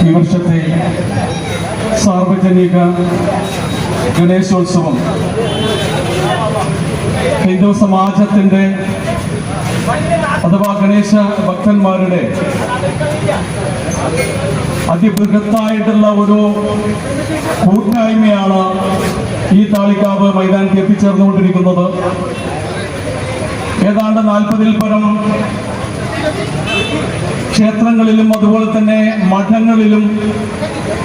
ഈ വർഷത്തെ സാർവജനിക ഗണേശോത്സവം ഹൈന്ദവ സമാജത്തിൻ്റെ അഥവാ ഗണേശ ഭക്തന്മാരുടെ അതിബൃഹത്തായിട്ടുള്ള ഒരു കൂട്ടായ്മയാണ് ഈ താളിക്കാവ് മൈതാനത്ത് എത്തിച്ചേർന്നുകൊണ്ടിരിക്കുന്നത്. ഏതാണ്ട് 40-ൽ പരം ക്ഷേത്രങ്ങളിലും അതുപോലെ തന്നെ മഠങ്ങളിലും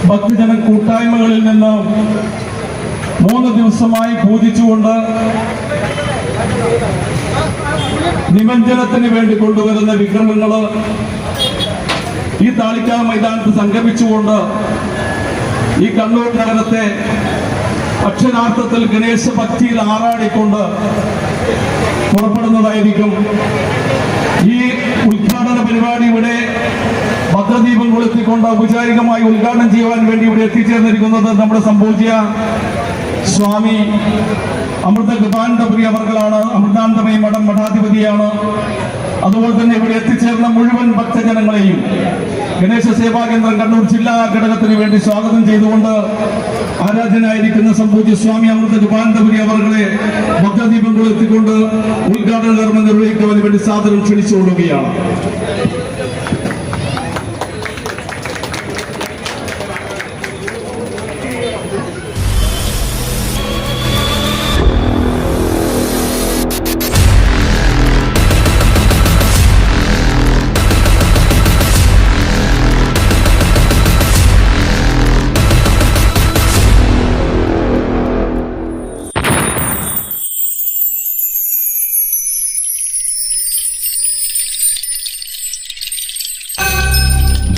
ഭക്തജന കൂട്ടായ്മകളിൽ നിന്ന് 3 ദിവസമായി പൂജിച്ചുകൊണ്ട് നിമഞ്ജനത്തിന് വേണ്ടി കൊണ്ടുവരുന്ന വിഗ്രഹങ്ങൾ ഈ താളിക്കാവ് മൈതാനത്ത് സംഗമിച്ചുകൊണ്ട് ഈ കണ്ണൂർ നഗരത്തെ അക്ഷരാർത്ഥത്തിൽ ഗണേശ ഭക്തിയിൽ ആറാടിക്കൊണ്ട് പുറപ്പെടുന്നതായിരിക്കും. ഈ ഉദ്ഘാടന പരിപാടി ഇവിടെ ഭദ്രദീപം കൊളുത്തിക്കൊണ്ട് ഔപചാരികമായി ഉദ്ഘാടനം ചെയ്യുവാൻ വേണ്ടി ഇവിടെ എത്തിച്ചേർന്നിരിക്കുന്നത് നമ്മുടെ സംപൂജ്യ സ്വാമി അമൃതകൃപാനന്ദപുരി അവർകളാണ്. അമൃതാനന്ദമയി മഠം മഠാധിപതിയാണ്. അതുപോലെ തന്നെ ഇവിടെ എത്തിച്ചേർന്ന മുഴുവൻ ഭക്തജനങ്ങളെയും ഗണേശ സേവാകേന്ദ്രം കണ്ണൂർ ജില്ലാ ഘടകത്തിന് വേണ്ടി സ്വാഗതം ചെയ്തുകൊണ്ട് ആരാധനായിരിക്കുന്ന സംപൂജ്യ സ്വാമി അമൃതകൃപാനന്ദപുരി അവർകളെ ഭക്തദീപം കൊളുത്തിക്കൊണ്ട് ഉദ്ഘാടന കർമ്മം നിർവഹിക്കുവാൻ വേണ്ടി സാദരം ക്ഷണിച്ചുകൊള്ളുകയാണ്.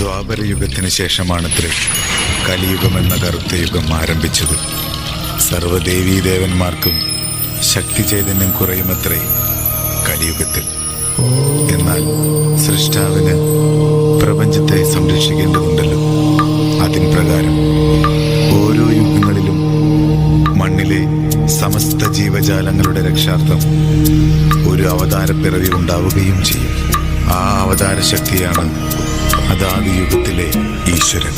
ദ്വാപരയുഗത്തിന് ശേഷമാണത്രേ കലിയുഗമെന്ന കറുത്ത യുഗം ആരംഭിച്ചത്. സർവ്വദേവീദേവന്മാർക്കും ശക്തി ചൈതന്യം കുറയുമത്രേ കലിയുഗത്തിൽ. എന്നാൽ സൃഷ്ടാവിന് പ്രപഞ്ചത്തെ സംരക്ഷിക്കേണ്ടതുണ്ടല്ലോ. അതിന് പ്രകാരം ഓരോ യുഗങ്ങളിലും മണ്ണിലെ സമസ്ത ജീവജാലങ്ങളുടെ രക്ഷാർത്ഥം ഒരു അവതാരപ്പിറവി ഉണ്ടാവുകയും ചെയ്യും. ആ അവതാര ശക്തിയാണ് അതാത് യുഗത്തിലെ ഈശ്വരൻ.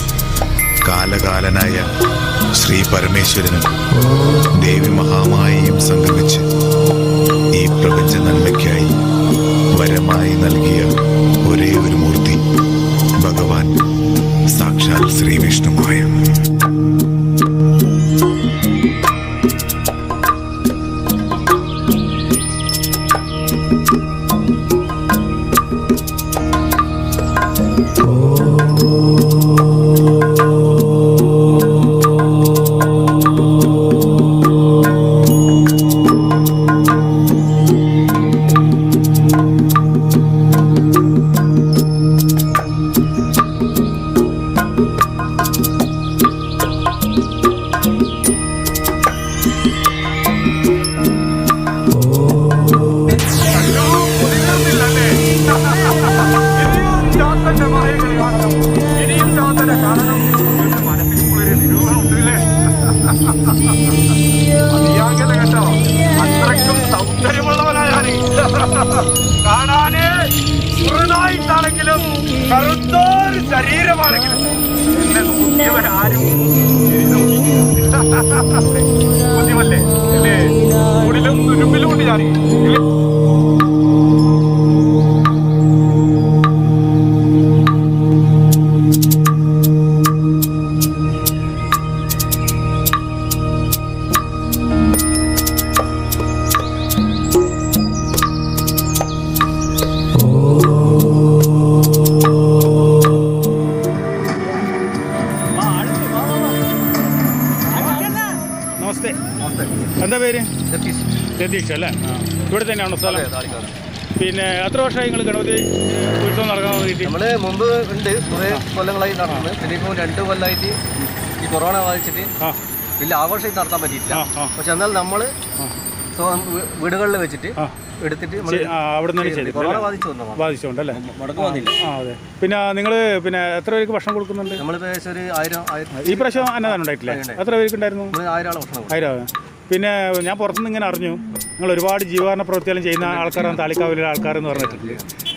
കാലകാലനായ ശ്രീ പരമേശ്വരനും ദേവി മഹാമായയും സംഗമിച്ച് ഈ പ്രപഞ്ച നന്മയ്ക്കായി വരമായി നൽകിയ ഒരേ ഒരു മൂർത്തി ഭഗവാൻ സാക്ഷാൽ ശ്രീ വിഷ്ണുമായ. കാണാനേ മുറുനായിട്ടാണെങ്കിലും കറുത്തൊരു ശരീരമാണെങ്കിലും എന്നെ നോക്കിയവരാരും ബുദ്ധിമല്ലേ അല്ലേ? കൂടിലും തുരുമ്പിലും കൊണ്ട് ചാടി. എന്താ പേര്? രതീഷ് അല്ലേ? ഇവിടെ തന്നെയാണോ സ്ഥലം? പിന്നെ എത്ര വർഷമായി നിങ്ങൾ ഗണപതി ഉത്സവം നടക്കാൻ വേണ്ടിയിട്ട്? നമ്മൾ മുമ്പ് ഉണ്ട്, കുറേ കൊല്ലങ്ങളായി നടന്നത്. പിന്നെ ഇപ്പോൾ 2 കൊല്ലമായിട്ട് ഈ കൊറോണ ബാധിച്ചിട്ട് വലിയ ആഘോഷം നടത്താൻ പറ്റിയിട്ടില്ല. പക്ഷെ എന്നാൽ നമ്മൾ വീടുകളിൽ വെച്ചിട്ട് എടുത്തിട്ട് അവിടെ നിന്ന് കൊറോണ ബാധിച്ചോണ്ടല്ലേ? അതെ. പിന്നെ നിങ്ങൾ പിന്നെ എത്ര പേർക്ക് ഭക്ഷണം കൊടുക്കുന്നുണ്ട്? നമ്മളിപ്പോൾ ഏകദേശം ഒരു 1000. ഈ പ്രാവശ്യം അന്നദാനം ഉണ്ടായിട്ടില്ലേ? എത്ര പേർക്ക് ഉണ്ടായിരുന്നു? 1000 ആളെ ഭക്ഷണം. 1000. പിന്നെ ഞാൻ പുറത്തുനിന്ന് ഇങ്ങനെ അറിഞ്ഞു നിങ്ങൾ ഒരുപാട് ജീവകാരണ പ്രവൃത്തികളും ചെയ്യുന്ന ആൾക്കാരാണ് താളിക്കാവിലെ ആൾക്കാരെന്ന് പറഞ്ഞിട്ടുണ്ട്.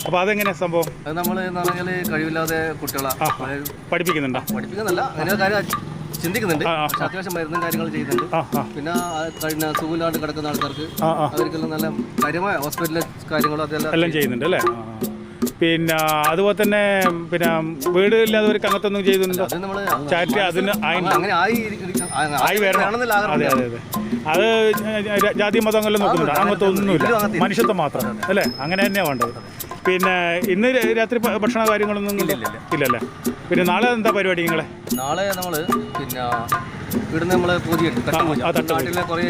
അപ്പോൾ അതെങ്ങനെയാണ് സംഭവം? അത് നമ്മൾ എന്ന് പറഞ്ഞാൽ കഴിവില്ലാതെ കുട്ടികളെ പഠിപ്പിക്കുന്നുണ്ടോ? പഠിപ്പിക്കുന്നില്ല, അങ്ങനെ കാര്യം ചിന്തിക്കുന്നുണ്ട്. പക്ഷെ അത്യാവശ്യം മരുന്നും കാര്യങ്ങൾ ചെയ്യുന്നുണ്ട്. പിന്നെ കഴിഞ്ഞ സുഖമില്ലാണ്ട് കിടക്കുന്ന ആൾക്കാർക്ക് അവർക്കെല്ലാം നല്ല കാര്യമായ ഹോസ്പിറ്റലിലെ കാര്യങ്ങളും അതെല്ലാം ചെയ്യുന്നുണ്ട് അല്ലേ? പിന്നെ അതുപോലെ തന്നെ പിന്നെ വീട് ഇല്ലാത്തവർക്ക് അങ്ങനത്തൊന്നും ചെയ്യുന്നുണ്ടോ? ചാരിറ്റി അതിന് അങ്ങനെ ആയി വരണം. അതെ അതെ അതെ, അത് ജാതി മതങ്ങളെല്ലാം നോക്കുന്നുണ്ട്, അങ്ങനത്തെ ഒന്നുമില്ല, മനുഷ്യത്വം മാത്രം അല്ലേ? അങ്ങനെ തന്നെയാണ് വേണ്ടത്. പിന്നെ ഇന്ന് രാത്രി ഭക്ഷണ കാര്യങ്ങളൊന്നും ഇല്ലല്ലേ? പിന്നെ നാളെ എന്താ പരിപാടി നിങ്ങളെ? നാളെ നമ്മൾ പിന്നെ ഇവിടുന്ന് നമ്മള് പൂജയുണ്ട്, നാട്ടിലെ കുറേ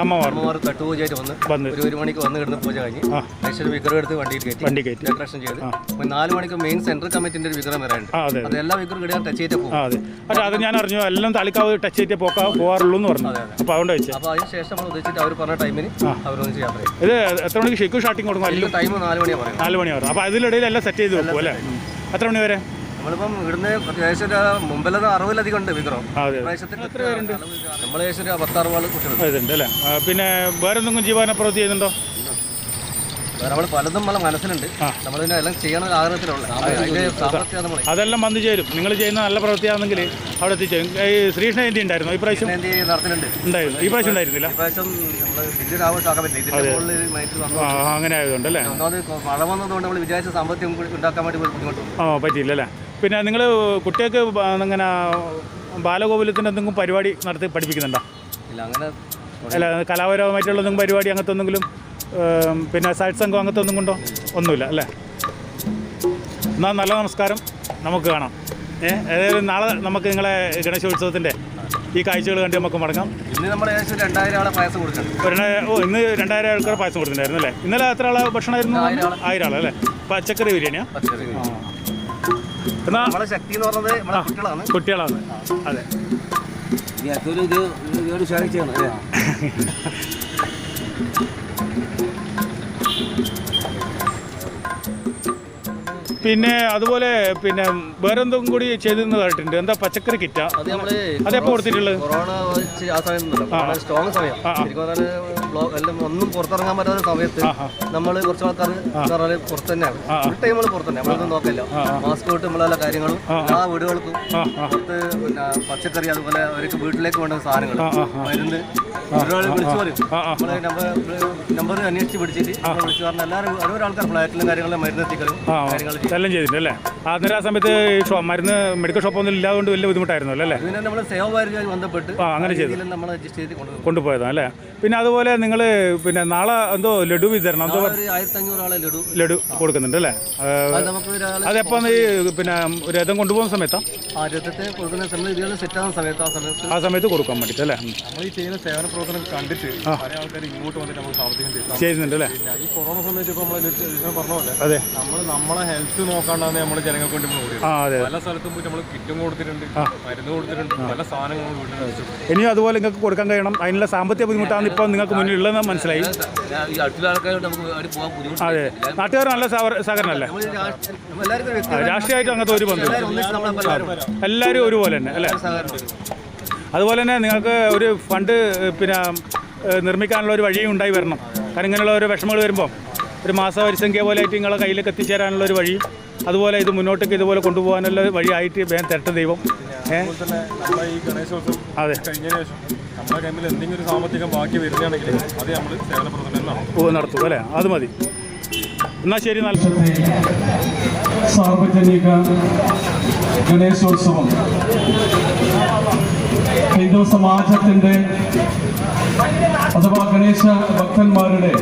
അമ്മമാർ തട്ടുപൂജയായിട്ട് വന്ന് ഒരു മണിക്ക് വന്ന് കിടന്ന് പൂജ കഴിഞ്ഞ് ഐശ്വര്യ വിഗ്രഹം എടുത്ത് വണ്ടി കയറ്റി ഡെക്കറേഷൻ ചെയ്ത് 4 മണിക്ക് മെയിൻ സെൻട്രൽ കമ്മിറ്റിന്റെ ഒരു വിഗ്രഹം വരാനുണ്ട്. അത് എല്ലാ വിഗ്രഹം കിട്ടിയാൽ ടച്ച് ചെയ്തിട്ട് പോകും. അത് ഞാൻ അറിഞ്ഞു, എല്ലാം താളിക്കാവ് ടച്ച് ചെയ്തിട്ട് പോകാറുള്ളൂ എന്ന് പറഞ്ഞു. അപ്പോൾ അതുകൊണ്ട് വെച്ചാൽ അപ്പോൾ അതിന് ശേഷം നമ്മൾ ഉദ്ദേശിച്ചിട്ട് അവർ പറഞ്ഞ ടൈമിന് അവരൊന്ന് യാത്ര ചെയ്യും. ഇത് എത്ര മണിക്ക് ഷെയ്ക്കും ഷാട്ടിങ് കൊടുക്കും? ടൈം 4 മണിയാണ് പറയുന്നത്. 4 മണിയാവും. അപ്പോൾ അതിലിടയിൽ എല്ലാം സെറ്റ് ചെയ്ത് വെക്കും അല്ലേ? എത്ര മണി വരെ? നമ്മളിപ്പം ഇവിടുന്ന് ഏകദേശം മുമ്പിലത് 60-ലധികം ഉണ്ട് വിഗ്രഹം. നമ്മൾ ഏകദേശം 10-60 കുട്ടികളുണ്ട് അല്ലേ? പിന്നെ വേറെ എന്തെങ്കിലും ജീവന പ്രവൃത്തി ചെയ്യുന്നുണ്ടോ? നമ്മൾ പലതും നമ്മളെ മനസ്സിലുണ്ട്, നമ്മൾ എല്ലാം ചെയ്യണ ആഗ്രഹത്തിലുള്ള അതെല്ലാം വന്നു ചേരും. നിങ്ങൾ ചെയ്യുന്ന നല്ല പ്രവൃത്തിയാണെങ്കിൽ അവിടെ എത്തിച്ചേരും. ഈ ശ്രീകൃഷ്ണ ജയന്തി ഉണ്ടായിരുന്നു ഈ പ്രാവശ്യം? നടത്തുന്നുണ്ട്. ഉണ്ടായിരുന്നു. ഈ പ്രാവശ്യം ഉണ്ടായിരുന്നില്ല? അങ്ങനെ ആയതുകൊണ്ട് അല്ലേ? മഴ വന്നതുകൊണ്ട് നമ്മൾ വിചാരിച്ച സാമ്പത്തികം ഉണ്ടാക്കാൻ വേണ്ടി ബുദ്ധിമുട്ടുണ്ട്. പറ്റിയില്ല അല്ലേ? പിന്നെ നിങ്ങൾ കുട്ടികൾക്ക് അങ്ങനെ ബാലഗോകുലത്തിൻ്റെ എന്തെങ്കിലും പരിപാടി നടത്തി പഠിപ്പിക്കുന്നുണ്ടോ? ഇല്ല, അങ്ങനെ അല്ല, കലാപരമായിട്ടുള്ള എന്തെങ്കിലും പരിപാടി അങ്ങനത്തെ എന്തെങ്കിലും, പിന്നെ സാഹിത്യ സംഘം അങ്ങനത്തെ ഒന്നും കൊണ്ടോ? ഒന്നുമില്ല അല്ലേ? എന്നാൽ നല്ല നമസ്കാരം, നമുക്ക് കാണാം. ഏതായാലും നാളെ നമുക്ക് നിങ്ങളെ ഗണേശോത്സവത്തിൻ്റെ ഈ കാഴ്ചകൾ കണ്ട് നമുക്ക് മടങ്ങാം. ഇന്ന് നമ്മൾ ഏകദേശം 2000 ആളെ പായസം കൊടുക്കുന്നുണ്ട്. ഇന്ന് 2000 ആൾക്കാർ പായസം കൊടുത്തിട്ടുണ്ടായിരുന്നു അല്ലേ? ഇന്നലെ എത്ര ആളെ ഭക്ഷണമായിരുന്നു? 1000 ആളല്ലേ? പച്ചക്കറി ബിരിയാണിയാണ്. എന്നാൽ നമ്മളെ ശക്തി എന്ന് പറഞ്ഞത് കുട്ടികളാണ്. അതെ, പിന്നെ അതുപോലെ പിന്നെ വേറെ എന്തെങ്കിലും കൂടി ചെയ്തിരുന്ന കേട്ടിട്ടുണ്ട്. എന്താ പച്ചക്കറി കിറ്റാ? അതെപ്പോ കൊടുത്തിട്ടുള്ളത്? കൊറോണ ആ സമയത്ത് സ്ട്രോങ് സമയം, എല്ലാം ഒന്നും പുറത്തിറങ്ങാൻ പറ്റാത്ത സമയത്ത് നമ്മൾ കുറച്ച് ആൾക്കാർ പുറത്ത് തന്നെയാണ്, ഫുൾ ടൈം നമ്മൾ പുറത്ത് തന്നെ, നമ്മളൊന്നും നോക്കില്ല. മാസ്ക് തൊട്ട് നമ്മളെല്ലാ കാര്യങ്ങളും എല്ലാ വീടുകൾക്കും പുറത്ത് പിന്നെ പച്ചക്കറി, അതുപോലെ അവർക്ക് വീട്ടിലേക്ക് വേണ്ട സാധനങ്ങൾ, മരുന്ന് വിളിച്ചു പറയും. നമ്മളെ നമ്പർ അന്വേഷിച്ച് പിടിച്ചിട്ട് വിളിച്ചു പറഞ്ഞാൽ എല്ലാവരും ഓരോ ആൾക്കാർ ഫ്ലാറ്റിലും കാര്യങ്ങളും മരുന്ന് എത്തിക്കലും കാര്യങ്ങൾ എല്ലാം ചെയ്തിട്ടല്ലേ? അന്നേരം ആ സമയത്ത് മരുന്ന് മെഡിക്കൽ ഷോപ്പൊന്നും ഇല്ലാതുകൊണ്ട് വലിയ ബുദ്ധിമുട്ടായിരുന്നു അല്ലേ? പിന്നെ നമ്മൾ സേവകാര്യമായി ബന്ധപ്പെട്ട് അങ്ങനെ ചെയ്തു നമ്മൾ അഡ്ജസ്റ്റ് ചെയ്ത് കൊണ്ടുപോയതാണ് അല്ലേ? പിന്നെ അതുപോലെ നിങ്ങൾ പിന്നെ നാളെ എന്തോ ലഡു വിതരണം, എന്തോ 1500 ആളെ ലഡു കൊടുക്കുന്നുണ്ട് അല്ലേ? അതെപ്പോ പിന്നെ രഥം കൊണ്ടുപോകുന്ന സമയത്താ? രഥത്തെ കൊടുക്കുന്ന സമയത്ത് സെറ്റ് ആകുന്ന സമയത്ത് ആ സമയത്ത് കൊടുക്കാൻ വേണ്ടിയിട്ട് അല്ലേ? നമ്മൾ ഈ ചെയ്യുന്ന സേവന പ്രവർത്തനം കണ്ടിട്ട് പല ആൾക്കാർ ഇങ്ങോട്ട് വന്നിട്ട് നമ്മൾ സാമ്പത്തികം ചെയ്യുന്നുണ്ട് അല്ലേ? ഈ കൊറോണ സമയത്ത് ഇപ്പോൾ നമ്മൾ പറഞ്ഞ പോലെ അതെ, നമ്മളെ ഹെൽത്ത് നോക്കാണ്ടാണ് നമ്മൾ ജനങ്ങൾക്ക് വേണ്ടി അതെ, പല സ്ഥലത്തും പോയിട്ട് നമ്മൾ കിറ്റും കൊടുത്തിട്ടുണ്ട്, മരുന്ന് കൊടുത്തിട്ടുണ്ട്, പല സാധനങ്ങളും വീട്ടിൽ. ഇനിയും അതുപോലെ നിങ്ങൾക്ക് കൊടുക്കാൻ കഴിയണം. അതിനുള്ള സാമ്പത്തിക ബുദ്ധിമുട്ടാണ് ഇപ്പോൾ നിങ്ങൾക്ക് മുന്നിൽ ഉള്ളതെന്ന് മനസ്സിലായി. അതെ, നാട്ടുകാർ നല്ല സഹകരണമല്ലേ? രാഷ്ട്രീയമായിട്ട് അങ്ങനത്തെ ഒരു ബന്ധം, എല്ലാവരും ഒരുപോലെ തന്നെ അല്ലേ? അതുപോലെ തന്നെ നിങ്ങൾക്ക് ഒരു ഫണ്ട് പിന്നെ നിർമ്മിക്കാനുള്ള ഒരു വഴിയും ഉണ്ടായി വരണം. കാരണം ഇങ്ങനെയുള്ള ഒരു വിഷമങ്ങൾ വരുമ്പോൾ ഒരു മാസവരിസംഖ്യ പോലെ ആയിട്ട് നിങ്ങളെ കയ്യിലേക്ക് എത്തിച്ചേരാനുള്ള ഒരു വഴിയും, അതുപോലെ ഇത് മുന്നോട്ടേക്ക് ഇതുപോലെ കൊണ്ടുപോകാനുള്ള വഴിയായിട്ട് വേഗം തരട്ടെ ദൈവം. ഈ ഗണേശോത്സവം കഴിഞ്ഞതിന് ശേഷം നമ്മുടെ കയ്യിൽ എന്തെങ്കിലും ഒരു സാമ്പത്തികം ബാക്കി വരുന്നതാണെങ്കിൽ അത് നമ്മൾ സേവന പ്രവർത്തനം നടത്തും അല്ലേ? അത് മതി. എന്നാൽ ശരി. നല്ല സാർവജനിക ഗണേശോത്സവം ഹിന്ദു സമാജത്തിൻ്റെ അഥവാ ഗണേശ ഭക്തന്മാരുടെ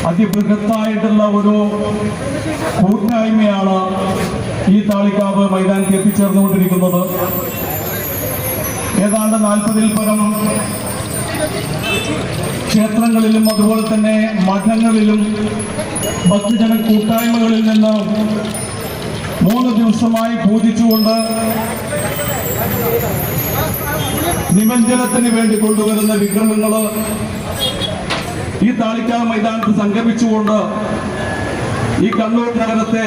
അതിബൃഹത്തായിട്ടുള്ള ഒരു കൂട്ടായ്മയാണ് ഈ താളിക്കാവ് മൈതാനത്ത് എത്തിച്ചേർന്നുകൊണ്ടിരിക്കുന്നത്. ഏതാണ്ട് 40-ൽ പരം ക്ഷേത്രങ്ങളിലും അതുപോലെ തന്നെ മഠങ്ങളിലും ഭക്തജന കൂട്ടായ്മകളിൽ നിന്ന് 3 ദിവസമായി പൂജിച്ചുകൊണ്ട് നിമഞ്ജനത്തിന് വേണ്ടി കൊണ്ടുവരുന്ന വിഗ്രഹങ്ങൾ ഈ താളിക്കാവ് മൈതാനത്ത് സംഗമിച്ചുകൊണ്ട് ഈ കണ്ണൂർ നഗരത്തെ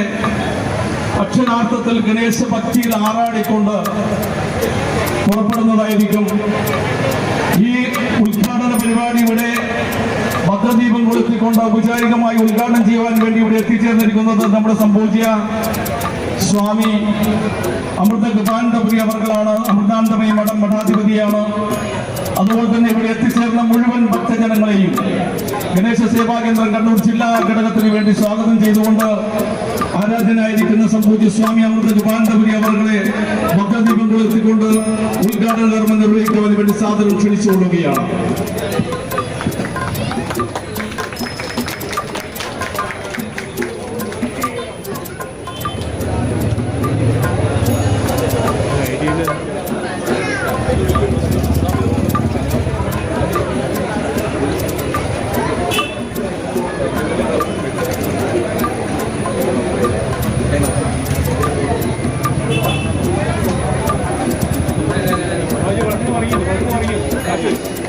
അക്ഷരാർത്ഥത്തിൽ ഗണേശ ഭക്തിയിൽ ആറാടിക്കൊണ്ട് പുറപ്പെടുന്നതായിരിക്കും. ഈ ഉദ്ഘാടന പരിപാടി ഇവിടെ ഭദ്രദീപം കൊളുത്തിക്കൊണ്ട് ഔപചാരികമായി ഉദ്ഘാടനം ചെയ്യുവാൻ വേണ്ടി ഇവിടെ എത്തിച്ചേർന്നിരിക്കുന്നത് നമ്മുടെ സംപൂജ്യ സ്വാമി അമൃതകൃപാനന്ദപുരി അവർകളാണ്. അമൃതാനന്ദമയ മഠം മഠാധിപതിയാണ്. അതുപോലെ തന്നെ ഇവിടെ എത്തിച്ചേർന്ന മുഴുവൻ ഭക്തജനങ്ങളെയും ഗണേശ സേവാ കേന്ദ്രം കണ്ണൂർ ജില്ലാ ഘടകത്തിന് വേണ്ടി സ്വാഗതം ചെയ്തുകൊണ്ട് ആരാധനായിരിക്കുന്ന സംപൂജ്യ സ്വാമി അമൃതകൃപാനന്ദപുരി അവർകളെ ഭക്തദീപം കൊളുത്തിക്കൊണ്ട് ഉദ്ഘാടന കർമ്മം നിർവഹിക്കുവാൻ വേണ്ടി സാദരം ക്ഷണിച്ചുകൊള്ളുകയാണ്.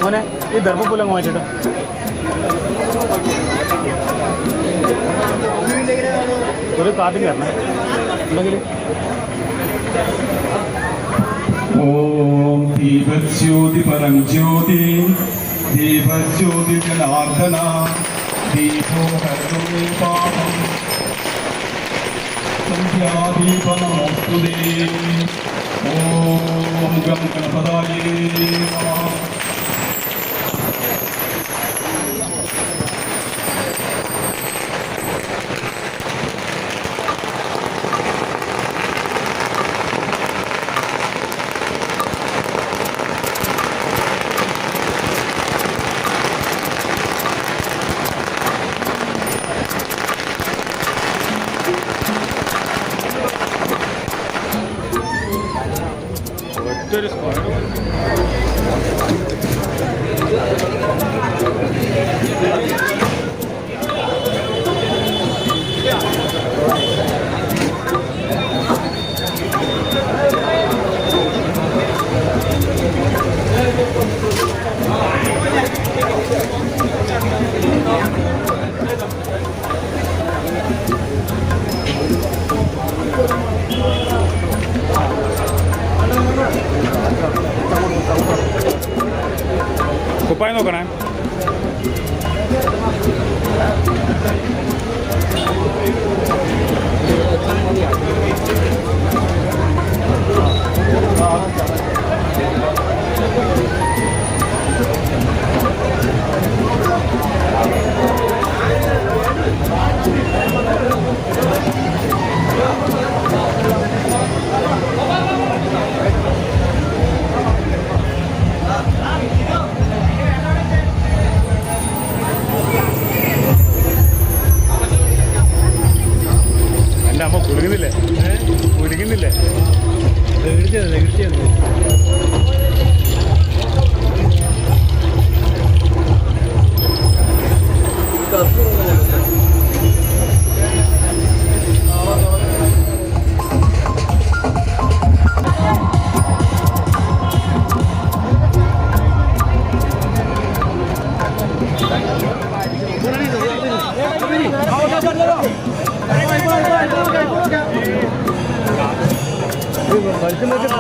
മോനെ ഈ ദർഭപ്പൂലങ്ങ് മാറ്റിട്ടോ. ഒരു കാട്ടിൽ കയറണം ഉണ്ടെങ്കിൽ. ഓം ദീപജ്യോതി പരം ജ്യോതി ദീപജ്യോതി ജനാർദ്ദന ദീപോ ഹരദീപാനം സന്ധ്യാദീപനമോസ്തുതേ. ഓം ഗം ഗണപതായേ നമഃ. ഒറ്റൊരു സ്ക്വയർ കുപ്പായി നോക്കണേ. കുടുങ്ങുന്നില്ലേ കുടുങ്ങുന്നില്ലേ തീർച്ചയായും വലിച്ചും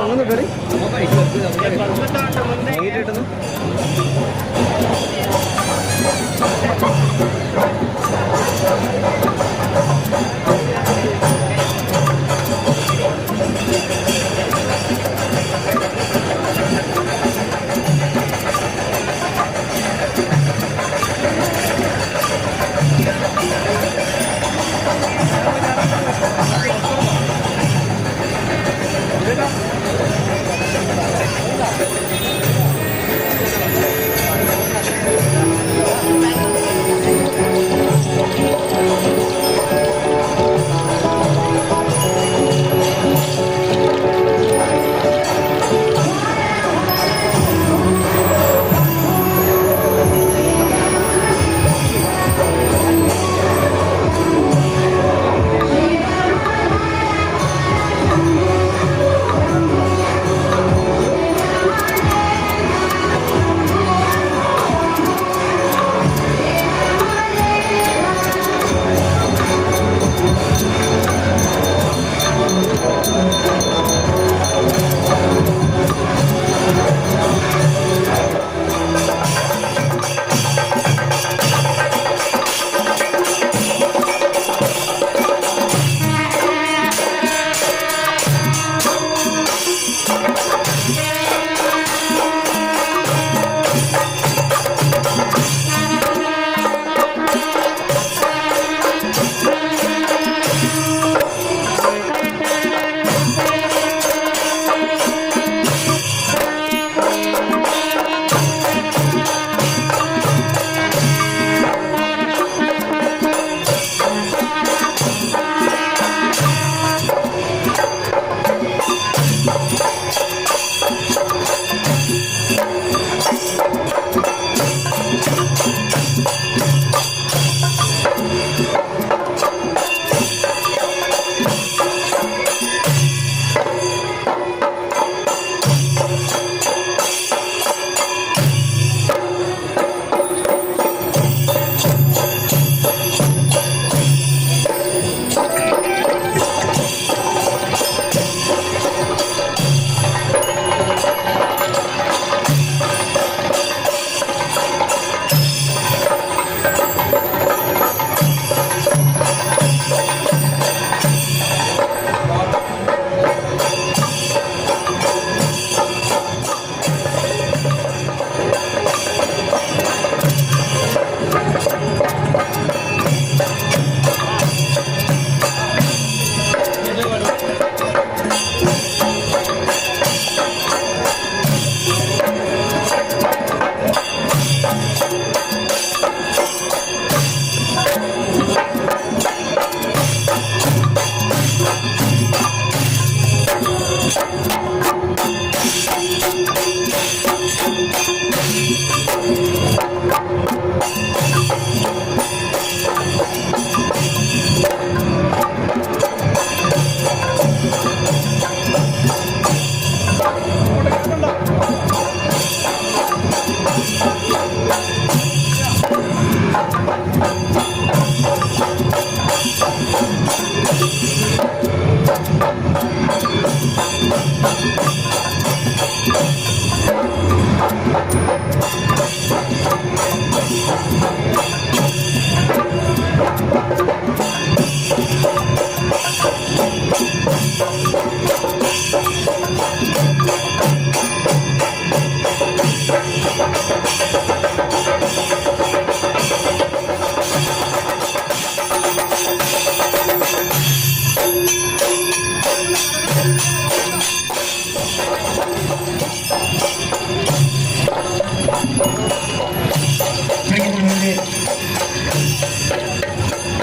അങ്ങനെ കയറി നീട്ടിട്ടുന്നു.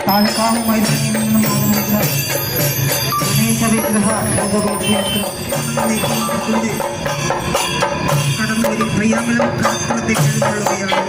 താൽക്കാവ് മൈതാനിയിൽ നിന്നും ആരംഭിച്ച ഗണേശ വിഗ്രഹ രഥഘോഷയാത്ര കടന്നൂരി പയ്യാമ്പലം കളപ്പുറത്തേക്ക് എഴുന്നള്ളുകയാണ്.